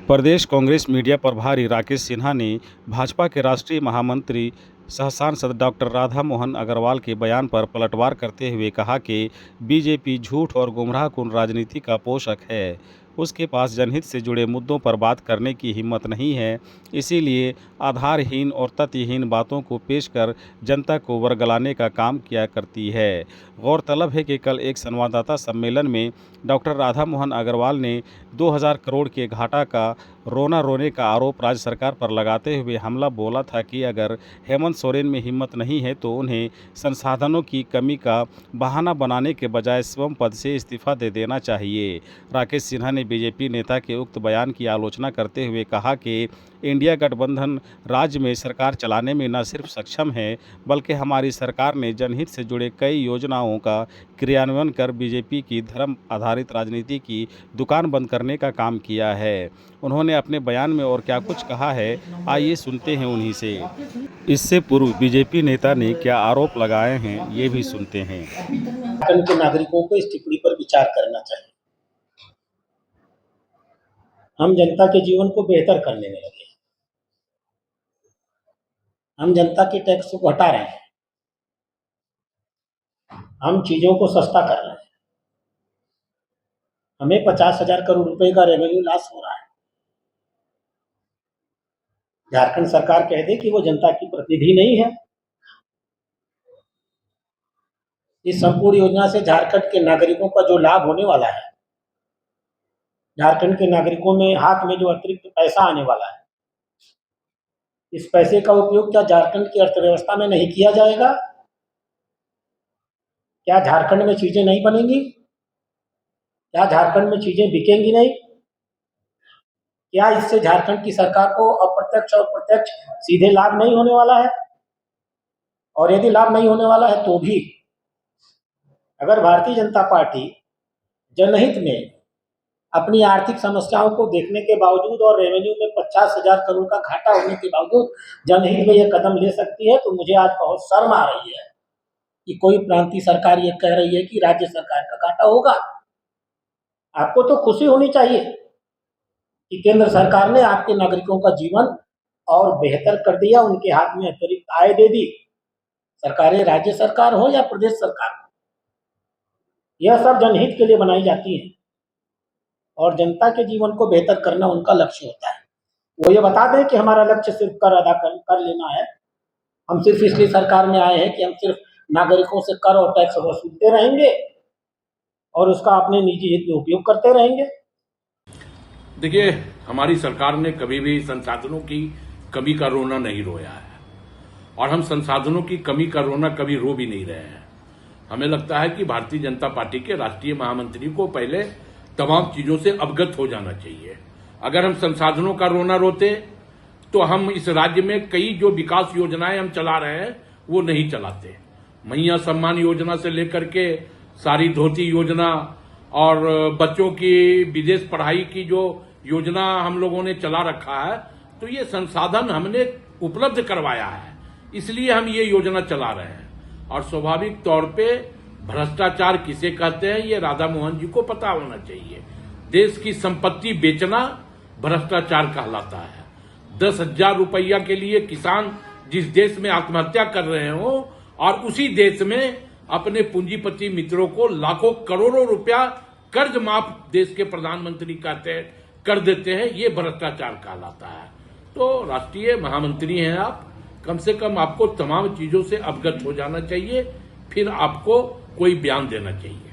प्रदेश Congress media प्रभारी राकेश सिन्हा ने भाजपा के राष्ट्रीय महामंत्री सह सांसद डॉक्टर राधा मोहन अग्रवाल के बयान पर पलटवार करते हुए कहा कि बीजेपी झूठ और गुमराहकुन राजनीति का पोषक है। उसके पास जनहित से जुड़े मुद्दों पर बात करने की हिम्मत नहीं है, इसीलिए आधारहीन और तथ्यहीन बातों को पेश कर जनता को वर्गलाने का काम किया करती है। गौरतलब है कि कल एक संवाददाता सम्मेलन में डॉक्टर राधा मोहन अग्रवाल ने 2000 करोड़ के घाटा का रोना रोने का आरोप राज्य सरकार पर लगाते हुए हमला बोला था कि अगर हेमंत सोरेन में हिम्मत नहीं है तो उन्हें संसाधनों की कमी का बहाना बनाने के बजाय स्वयं पद से इस्तीफा दे देना चाहिए। राकेश सिन्हा ने बीजेपी नेता के उक्त बयान की आलोचना करते हुए कहा कि इंडिया गठबंधन राज्य में सरकार चलाने में न सिर्फ सक्षम है, बल्कि हमारी सरकार ने जनहित से जुड़े कई योजनाओं का क्रियान्वयन कर बीजेपी की धर्म आधारित राजनीति की दुकान बंद करने का काम किया है। उन्होंने अपने बयान में और क्या कुछ कहा है, आइए सुनते हैं उन्हीं से। इससे पूर्व बीजेपी नेता ने क्या आरोप लगाए हैं, ये भी सुनते हैं। झारखंड के नागरिकों को इस टिप्पणी पर विचार करना चाहिए। हम जनता के जीवन को बेहतर करने में लगे, हम जनता के टैक्स को घटा रहे हैं, हम चीजों को सस्ता कर रहे हैं। हमें 50,000 करोड़ रुपए का रेवेन्यू लॉस हो रहा है। झारखंड सरकार कह दे कि वो जनता की प्रतिनिधि नहीं है। इस संपूर्ण योजना से झारखंड के नागरिकों का जो लाभ होने वाला है, झारखंड के नागरिकों में हाथ में जो अतिरिक्त पैसा आने वाला है, इस पैसे का उपयोग क्या झारखंड की अर्थव्यवस्था में नहीं किया जाएगा? क्या झारखंड में चीजें नहीं बनेंगी? क्या झारखंड में चीजें बिकेंगी नहीं? क्या इससे झारखंड की सरकार को अप्रत्यक्ष और प्रत्यक्ष सीधे लाभ नहीं होने वाला है? और यदि लाभ नहीं होने वाला है तो भी अगर भारतीय जनता पार्टी जनहित में अपनी आर्थिक समस्याओं को देखने के बावजूद और रेवेन्यू में 50,000 करोड़ का घाटा होने के बावजूद जनहित में यह कदम ले सकती है, तो मुझे आज बहुत शर्म आ रही है कि कोई प्रांतीय सरकार ये कह रही है कि राज्य सरकार का घाटा होगा। आपको तो खुशी होनी चाहिए कि केंद्र सरकार ने आपके नागरिकों का जीवन और बेहतर कर दिया, उनके हाथ में अतिरिक्त आय दे दी। सरकारें राज्य सरकार हो या प्रदेश सरकार हो, यह सब जनहित के लिए बनाई जाती है और जनता के जीवन को बेहतर करना उनका लक्ष्य होता है। वो ये बता दें कि हमारा लक्ष्य सिर्फ कर अदा कर लेना है, हम सिर्फ इसलिए सरकार में आए हैं कि हम सिर्फ नागरिकों से कर और टैक्स वसूलते रहेंगे और उसका अपने निजी हित में उपयोग करते रहेंगे। देखिए, हमारी सरकार ने कभी भी संसाधनों की कमी का रोना नहीं रोया है और हम संसाधनों की कमी का रोना कभी रो भी नहीं रहे हैं। हमें लगता है कि भारतीय जनता पार्टी के राष्ट्रीय महामंत्री को पहले तमाम चीजों से अवगत हो जाना चाहिए। अगर हम संसाधनों का रोना रोते तो हम इस राज्य में कई जो विकास योजनाएं हम चला रहे हैं वो नहीं चलाते। मैया सम्मान योजना से लेकर के सारी धोती योजना और बच्चों की विदेश पढ़ाई की जो योजना हम लोगों ने चला रखा है, तो ये संसाधन हमने उपलब्ध करवाया है, इसलिए हम ये योजना चला रहे हैं। और स्वाभाविक तौर पे भ्रष्टाचार किसे कहते हैं ये राधा मोहन जी को पता होना चाहिए। देश की संपत्ति बेचना भ्रष्टाचार कहलाता है। 10,000 रुपया के लिए किसान जिस देश में आत्महत्या कर रहे हो और उसी देश में अपने पूंजीपति मित्रों को लाखों करोड़ों रुपया कर्ज माफ देश के प्रधानमंत्री कहते हैं कर देते हैं, ये भ्रष्टाचार कहलाता है। तो राष्ट्रीय महामंत्री हैं आप, कम से कम आपको तमाम चीजों से अवगत हो जाना चाहिए, फिर आपको कोई बयान देना चाहिए।